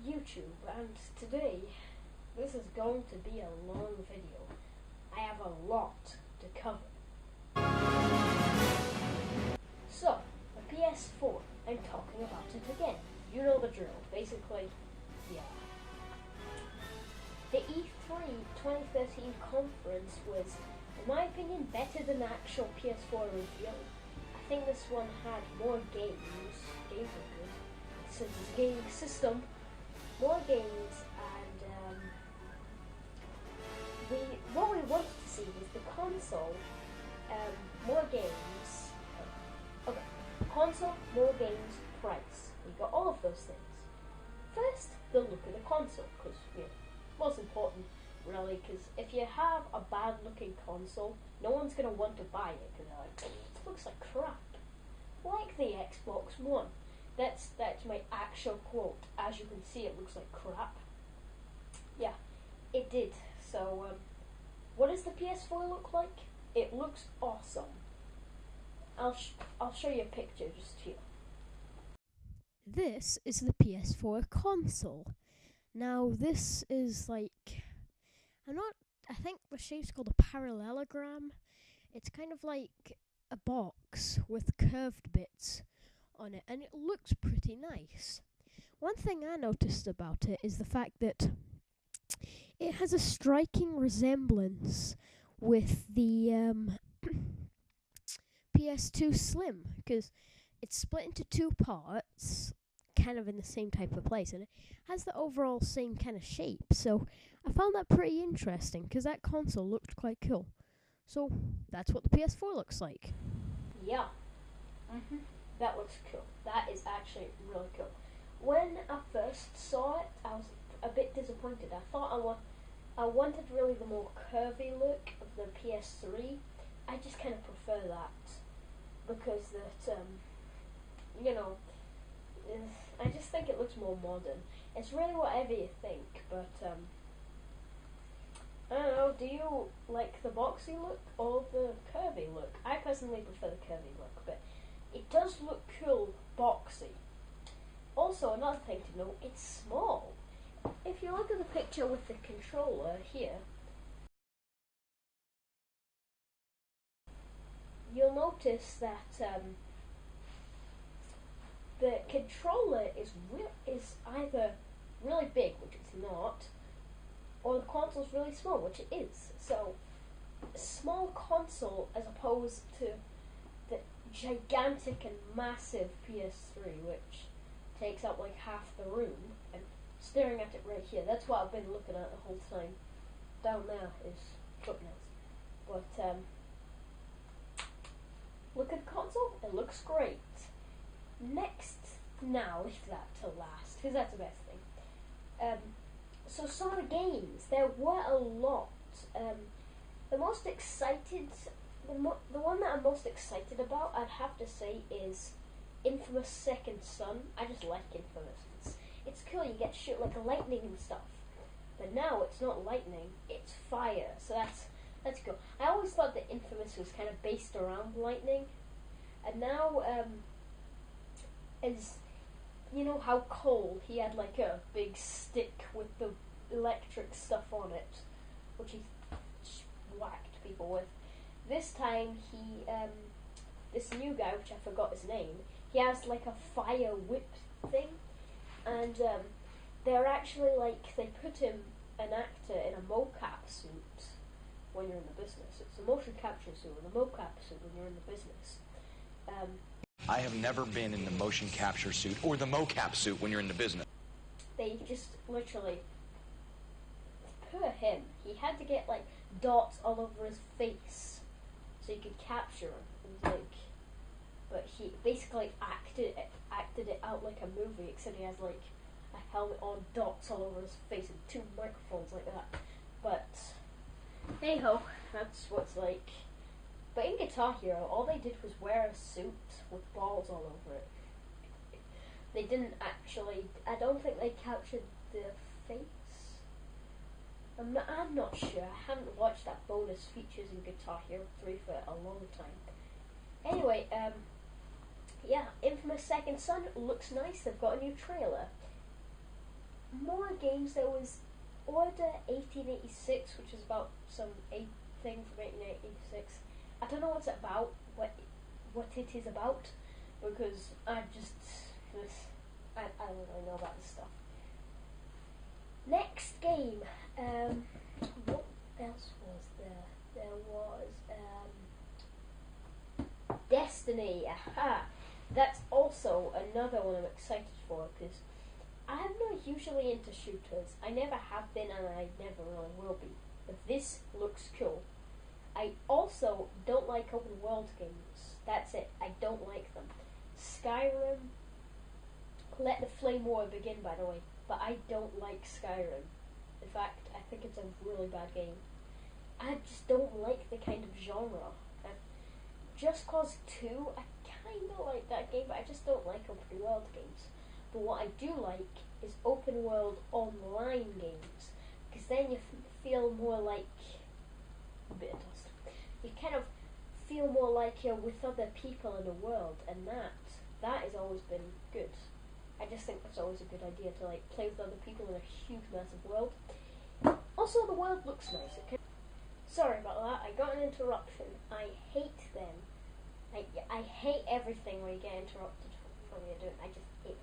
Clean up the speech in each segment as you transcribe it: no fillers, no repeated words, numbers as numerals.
YouTube, and today this is going to be a long video. I have a lot to cover. So, the PS4, I'm talking about it again. You know the drill. Basically, yeah. The E3 2013 conference was, in my opinion, better than the actual PS4 reveal. I think this one had more games. Games were good. Since it's a gaming system, more games, and what we wanted to see was the console, more games. Okay, console, more games, price. We got all of those things. First, the look of the console, because most important, really, because if you have a bad-looking console, no one's gonna want to buy it because they're like, it looks like crap. Like the Xbox One. That's my actual quote. As you can see, it looks like crap. Yeah, it did. So, what does the PS4 look like? It looks awesome. I'll show you a picture just here. This is the PS4 console. Now, this is like, I think the shape's called a parallelogram. It's kind of like a box with curved bits on it, and it looks pretty nice. One thing I noticed about it is the fact that it has a striking resemblance with the PS2 Slim, because it's split into two parts, kind of in the same type of place, and it has the overall same kind of shape. So I found that pretty interesting, because that console looked quite cool. So that's what the PS4 looks like. Yeah. That looks cool. That is actually really cool. When I first saw it, I was a bit disappointed. I thought I wanted really the more curvy look of the PS3. I just kind of prefer that because I just think it looks more modern. It's really whatever you think, but I don't know. Do you like the boxy look or the curvy look? I personally prefer the curvy look, but it does look cool boxy. Also, another thing to note, it's small. If you look at the picture with the controller here, you'll notice that the controller is either really big, which it's not, or the console's really small, which it is. So, a small console as opposed to the gigantic and massive PS3, which takes up like half the room. I'm staring at it right here. That's what I've been looking at the whole time. Down there is footnotes. But look at the console. It looks great. Next, now leave that to last because that's the best thing. So some of the games, there were a lot. The most excited, the one that I'm most excited about, I'd have to say, is Infamous Second Son. I just like Infamous. It's cool. You get to shoot like lightning and stuff. But now it's not lightning; it's fire. So that's cool. I always thought that Infamous was kind of based around lightning, and now as you know how Cole, he had like a big stick with the electric stuff on it, which he whacked people with. This time this new guy, which I forgot his name, he has like a fire whip thing, and they're actually like, they put him, an actor, in a mocap suit when you're in the business. It's a motion capture suit and a mocap suit when you're in the business. I have never been in the motion capture suit or the mocap suit when you're in the business. They just literally, per him, he had to get like dots all over his face so you could capture him. It was like, but he basically acted it out like a movie, except he has like a helmet on, dots all over his face, and two microphones like that. But hey ho, that's what it's like. But in Guitar Hero, all they did was wear a suit with balls all over it. They didn't actually, I don't think they captured the face. I'm not sure. I haven't watched that bonus features in Guitar Hero 3 for a long time. Anyway, yeah, Infamous Second Son looks nice. They've got a new trailer. more games. There was Order 1886, which is about some thing from 1886. I don't know what's it about, what it is about, because I don't really know about this stuff. Next game, what else was there? There was Destiny. Aha! That's also another one I'm excited for, because I'm not usually into shooters. I never have been, and I never really will be. But this looks cool. I also don't like open world games. That's it. I don't like them. Skyrim, Let the Flame War begin, by the way. But I don't like Skyrim. In fact, I think it's a really bad game. I just don't like the kind of genre. Just Cause 2, I kind of like that game, but I just don't like open world games. But what I do like is open world online games, because then you feel more like a bit of dust. You kind of feel more like you're with other people in the world, and that has always been good. I just think that's always a good idea to like play with other people in a huge, massive world. Also, the world looks nice. Sorry about that. I got an interruption. I hate them. I hate everything when you get interrupted from what you're doing. I just hate it.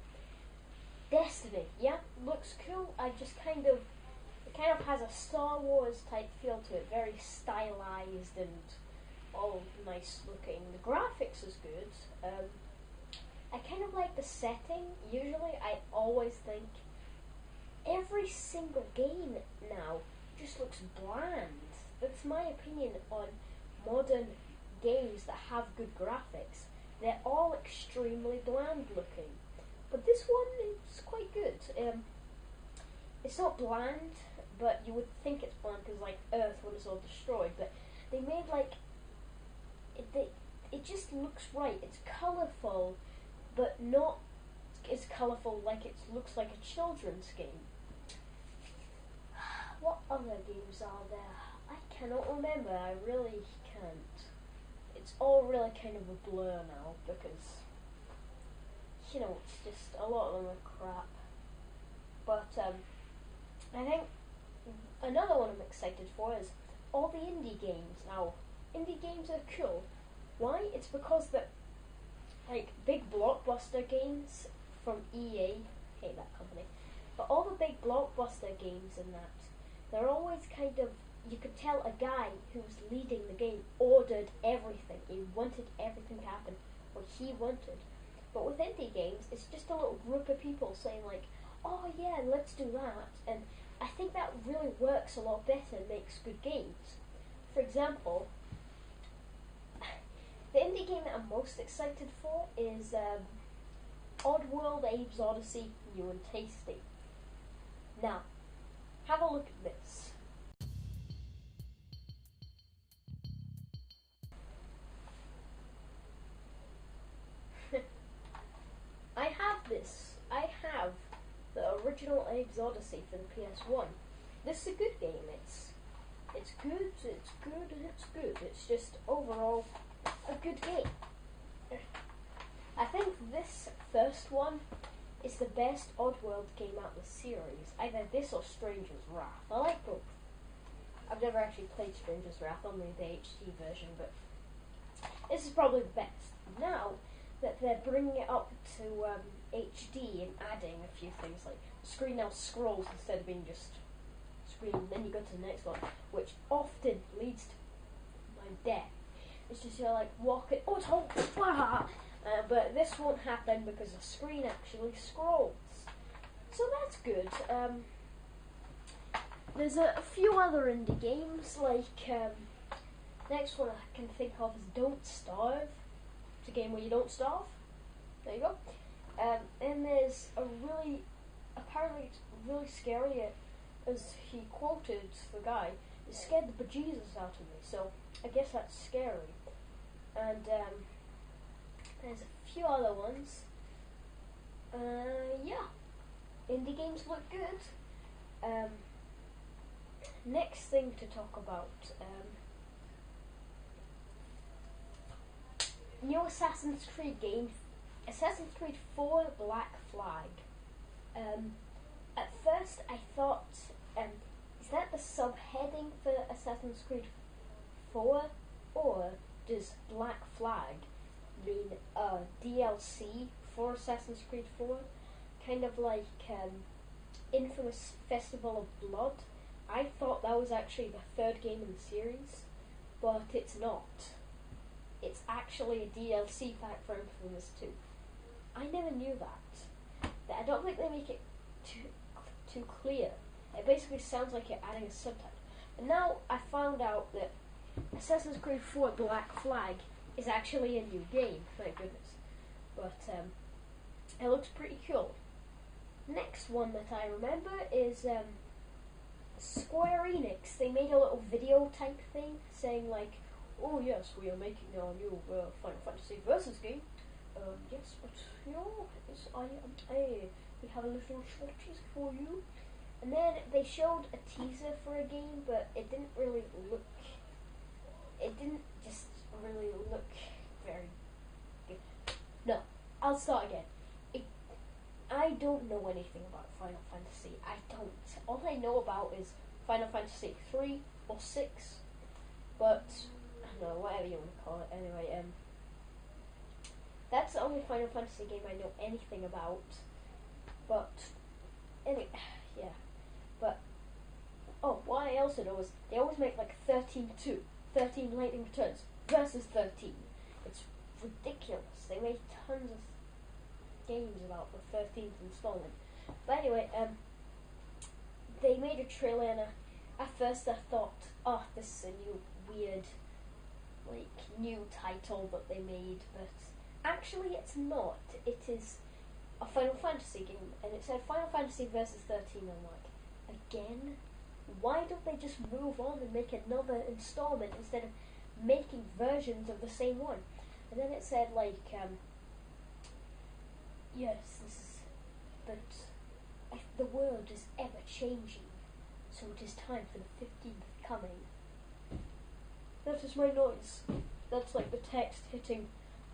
Destiny, yeah, looks cool. It kind of has a Star Wars type feel to it, very stylized and all nice looking. The graphics is good. I kind of like the setting. Usually, I always think every single game now just looks bland. That's my opinion on modern games that have good graphics. They're all extremely bland looking. But this one is quite good. It's not bland, but you would think it's bland because like Earth when it's all destroyed. But they made like it just looks right. It's colourful, but not as colourful like it looks like a children's game. What other games are there? I cannot remember. I really can't. It's all really kind of a blur now because it's just a lot of them are crap. But I think another one I'm excited for is all the indie games. Now, indie games are cool. Why? It's because like big blockbuster games from EA, hate that company, but all the big blockbuster games and that, they're always kind of, you could tell a guy who was leading the game ordered everything. He wanted everything to happen what he wanted. But with indie games, it's just a little group of people saying like, oh yeah, let's do that. And I think that really works a lot better and makes good games. For example, the indie game that I'm most excited for is Oddworld Abe's Odyssey New and Tasty. Now, have a look at this. I have the original Abe's Odyssey for the PS1. This is a good game. It's good, and it's good. It's just overall a good game. I think this first one is the best Oddworld game out of the series. Either this or Stranger's Wrath. I like both. I've never actually played Stranger's Wrath, only the HD version, but this is probably the best. Now that they're bringing it up to HD and adding a few things, like the screen now scrolls instead of being just screen, then you go to the next one, which often leads to my death. It's just you're like walking, oh it's hot, but this won't happen because the screen actually scrolls. So that's good. There's a few other indie games, like next one I can think of is Don't Starve. It's a game where you don't starve. There you go. And there's apparently it's really scary, as he quoted the guy, it scared the bejesus out of me, so I guess that's scary. And there's a few other ones. Yeah, indie games look good. Next thing to talk about, new Assassin's Creed game, Assassin's Creed 4 Black Flag. At first thought, is that the subheading for Assassin's Creed 4, or does Black Flag mean DLC for Assassin's Creed 4? Kind of like Infamous Festival of Blood. I thought that was actually the third game in the series, but it's not. It's actually a DLC pack for Infamous 2. I never knew that. I don't think they make it too clear. It basically sounds like you're adding a subtitle. And now I found out that Assassin's Creed 4 Black Flag is actually a new game, thank goodness. But it looks pretty cool. Next one that I remember is Square Enix. They made a little video type thing saying like, oh yes, we are making our new Final Fantasy Versus game. Yes, but you know, we have a little short teaser for you. And then they showed a teaser for a game, but it didn't just really look very good. No, I'll start again. I don't know anything about Final Fantasy. I don't. All I know about is Final Fantasy 3 or 6, but I don't know, whatever you want to call it. Anyway, that's the only Final Fantasy game I know anything about. But anyway, yeah. But what I also know is they always make like 13-2, 13 Lightning Returns versus 13. It's ridiculous. They made tons of games about the 13th installment. But anyway, they made a trailer, and at first I thought, oh, this is a new weird, like, new title that they made, but actually it's not. It is a Final Fantasy game, and it said Final Fantasy versus 13. I'm like, again? Why don't they just move on and make another installment instead of making versions of the same one? And then it said like, yes, but the world is ever changing, so it is time for the 15th coming. That is my noise. That's like the text hitting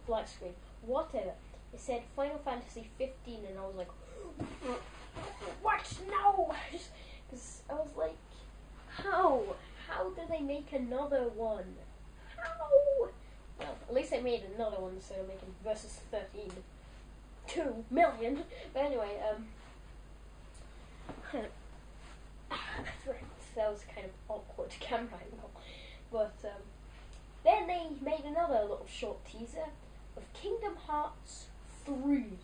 black screen. Whatever. It said Final Fantasy 15, and I was like, what? No! Because I was like, how? How do they make another one? How? Well, at least they made another one, so they're making versus 13. 2 million. But anyway, that was kind of awkward camera angle. But then they made another little short teaser of Kingdom Hearts 3.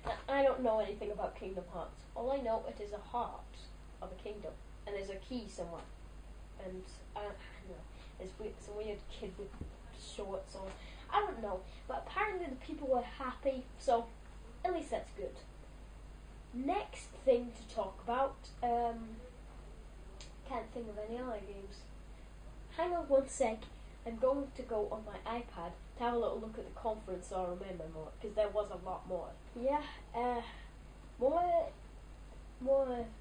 Now, I don't know anything about Kingdom Hearts. All I know, it is a heart of a kingdom, and there's a key somewhere. And I don't know, there's some weird kid with shorts on. I don't know, but apparently the people were happy, so at least that's good. Next thing to talk about, can't think of any other games. Hang on one sec, I'm going to go on my iPad to have a little look at the conference so I'll remember more, because there was a lot more. Yeah, more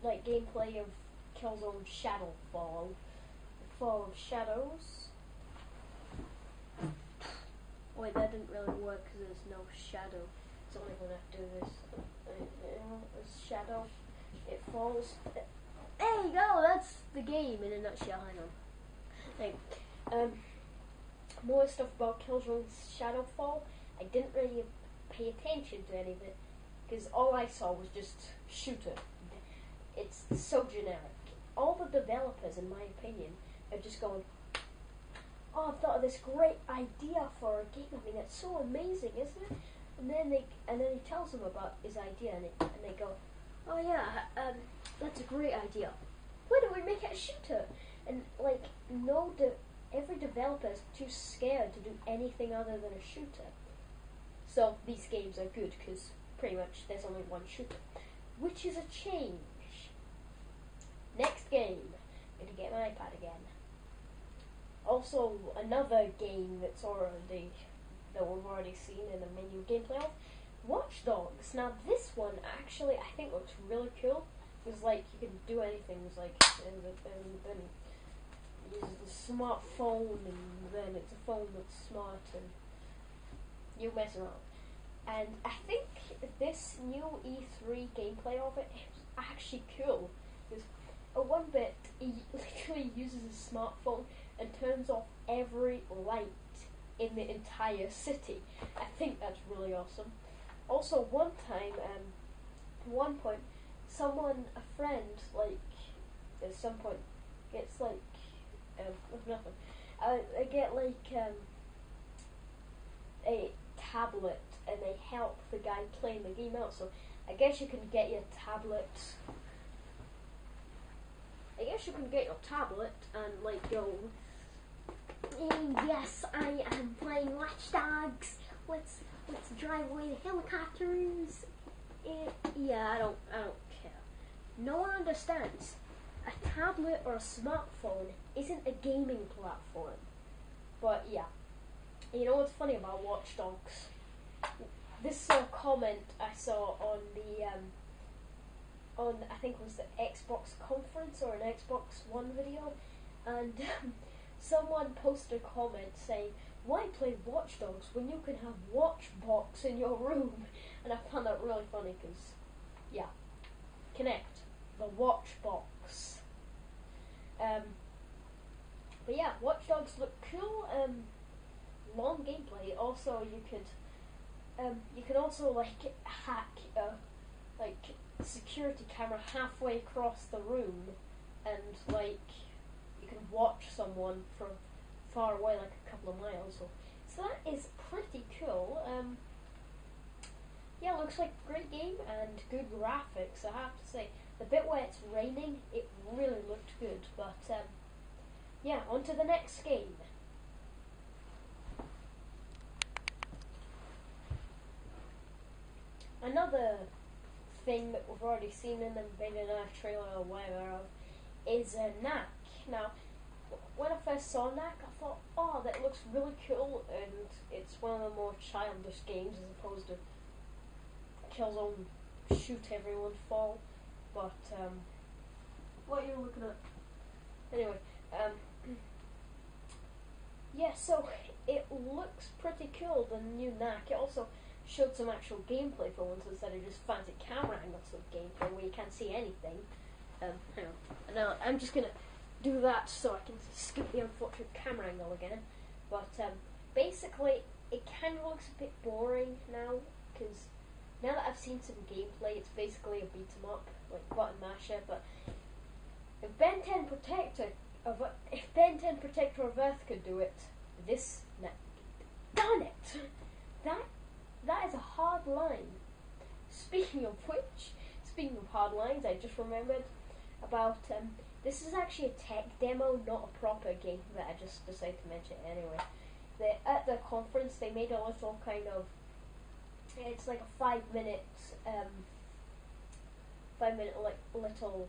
like gameplay of Killzone Shadowfall. Fall of Shadows. Wait, that didn't really work because there's no shadow. It's only when I do this. This shadow, it falls. There you go, that's the game in a nutshell. Hang on. More stuff about Killzone Shadowfall. I didn't really pay attention to any of it because all I saw was just shooter. It's so generic. All the developers, in my opinion, are just going, oh, I've thought of this great idea for a game. I mean, it's so amazing, isn't it? And then he tells them about his idea, and they go, oh yeah, that's a great idea. Why don't we make it a shooter? And like, every developer is too scared to do anything other than a shooter. So these games are good because pretty much there's only one shooter, which is a change. Next game, I'm gonna get my iPad again. Also, another game that we've already seen in the menu gameplay of, Watch Dogs. Now this one actually I think looks really cool. It's like you can do anything. It's like and then use the smartphone, and then it's a phone that's smart, and you mess around. And I think this new E3 gameplay of it is actually cool. Because at one bit, he literally uses his smartphone and turns off every light in the entire city. I think that's really awesome. Also, one time, at one point, a friend, like, at some point, gets like, nothing. I get like a tablet, and they help the guy playing the game out. So I guess you can get your tablet. And like go. Yes, I am playing Watch Dogs. Let's drive away the helicopters. Yeah, I don't care. No one understands. A tablet or a smartphone isn't a gaming platform. But yeah, you know what's funny about Watch Dogs? This comment I saw on the I think it was the Xbox conference or an Xbox One video, and someone posted a comment saying, "Why play Watch Dogs when you can have Watchbox in your room?" And I found that really funny because, yeah, Connect the Watchbox. But yeah, Watch Dogs look cool. Long gameplay. Also, you can also like hack like security camera halfway across the room, and like you can watch someone from far away, like a couple of miles. So that is pretty cool. Yeah, looks like a great game and good graphics. I have to say, the bit where it's raining, it really looked good. But yeah, on to the next game. Another thing that we've already seen in a trailer or whatever is Knack. Now, when I first saw Knack, I thought, oh, that looks really cool, and it's one of the more childish games as opposed to Killzone, shoot everyone, fall. But what are you looking at? Anyway, yeah, so it looks pretty cool, the new Knack. It also showed some actual gameplay for once instead of just fancy camera angles of gameplay where you can't see anything. Hang on. Now I'm just gonna do that so I can skip the unfortunate camera angle again. But basically, it kind of looks a bit boring now because now that I've seen some gameplay, it's basically a beat 'em up, like button masher. But if Ben 10 Protector of Earth could do it, this darn it! That is a hard line. Speaking of hard lines, I just remembered about this is actually a tech demo, not a proper game, but I just decided to mention it anyway. At the conference, they made a little kind of, it's like a 5 minute like little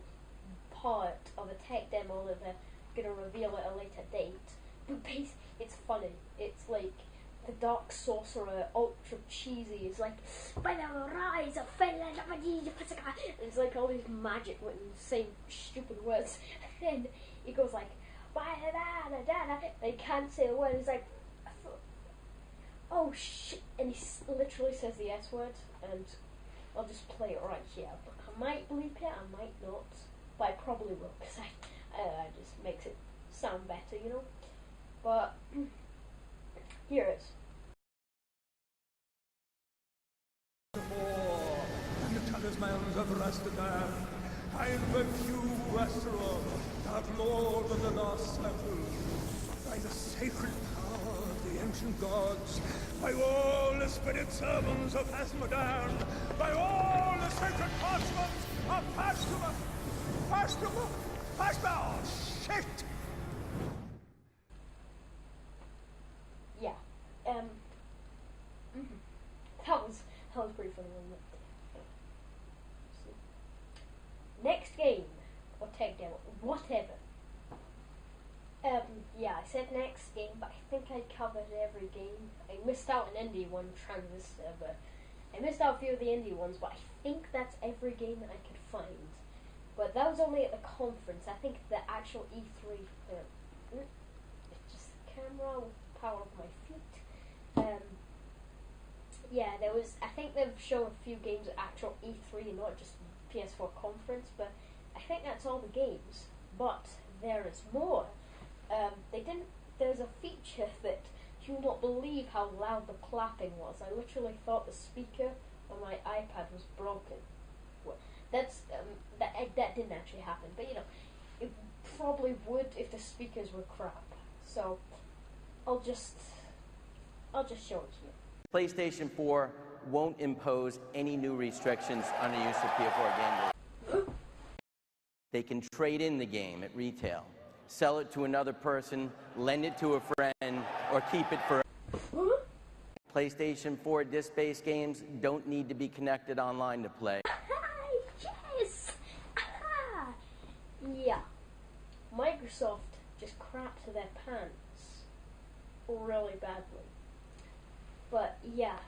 part of a tech demo that they're gonna reveal at a later date. But it's funny. It's like the Dark Sorcerer, ultra cheesy. It's like, by the rise of it's like all these magic with the same stupid words. And then he goes like, they can't say the word. He's like, oh shit, and he literally says the S word. And I'll just play it right here. I might bleep it, I might not, but I probably will because I just makes it sound better, you know. But here it is. And the talismans of Rastadan, I invoke you, Asteroth, dark lord of the Lost Circle, by the sacred power of the ancient gods, by all the spirit servants of Asmodan, by all the sacred parchments of Pashma! Shit! Yeah. That was pretty funny, wasn't it? Next game, or tech demo, whatever. Yeah, I said next game, but I think I covered every game. I missed out an indie one, Transistor, but I missed out a few of the indie ones, but I think that's every game that I could find. But that was only at the conference. I think the actual E3, it's just the camera with the power of my feet. Yeah, I think they've shown a few games at actual E3, not just PS4 conference, but I think that's all the games, but there is more. There's a feature that you'll not believe how loud the clapping was. I literally thought the speaker on my iPad was broken. Well, that didn't actually happen, but you know, it probably would if the speakers were crap. So I'll just show it to you. PlayStation 4 won't impose any new restrictions on the use of PS4 games. They can trade in the game at retail, sell it to another person, lend it to a friend, or keep it for. PlayStation 4 disc-based games don't need to be connected online to play. Yes! Yeah. Microsoft just crapped their pants really badly. But yeah.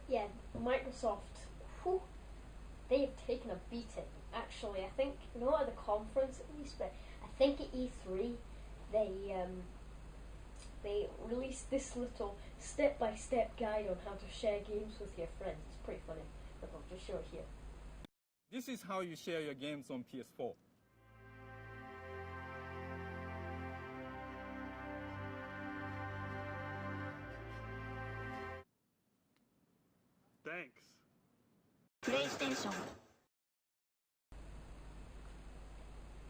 Yeah, Microsoft, whew, they have taken a beating. Actually, I think, not at the conference at least, but I think at E3, they released this little step-by-step guide on how to share games with your friends. It's pretty funny. Look, I'll just show it here. This is how you share your games on PS4. Thanks. PlayStation.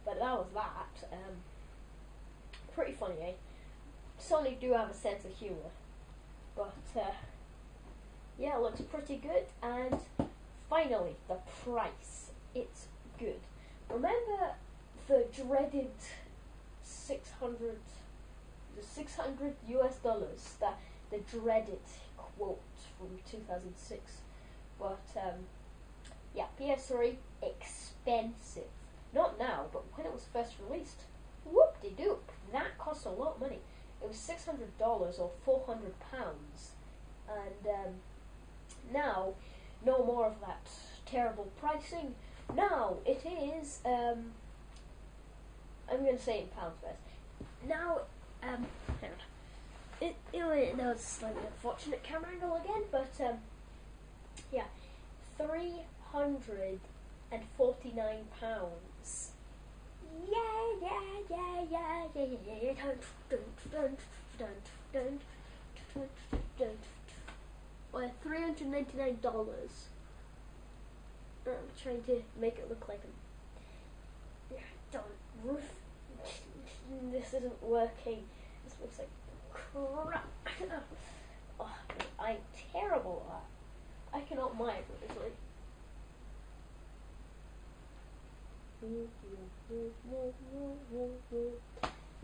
But that was that. Pretty funny, eh? Sony do have a sense of humour. But, yeah, it looks pretty good. And finally, the price. It's good. Remember the dreaded 600 US dollars, the dreaded quote from 2006. But, yeah, PS3, expensive. Not now, but when it was first released, whoop-de-doop, that cost a lot of money. It was $600 or £400. And now, no more of that terrible pricing. Now, it is, I'm going to say in pounds first. Now, hang on. Now it's slightly unfortunate camera angle again, but, yeah, £349. Well, $399. I'm trying to make it look like this isn't working. This looks like crap. Oh, I'm terrible at that. I cannot mime easily.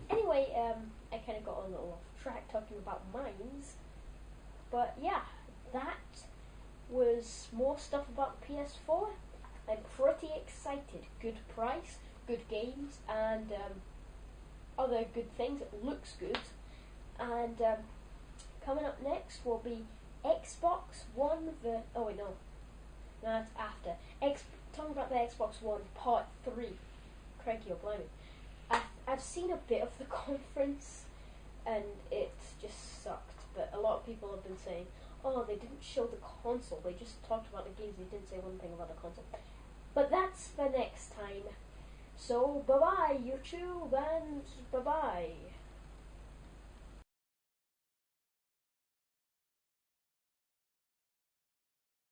Anyway, I kind of got a little off track talking about mimes, but yeah, that was more stuff about the PS4. I'm pretty excited. Good price, good games, and other good things. It looks good. And coming up next will be Xbox One. Oh wait, no, that's after. Talking about the Xbox One Part 3. Crikey, oh blimey. I've seen a bit of the conference, and it just sucked. But a lot of people have been saying, oh, they didn't show the console. They just talked about the games. They didn't say one thing about the console. But that's for next time. So, bye-bye, YouTube, and bye-bye.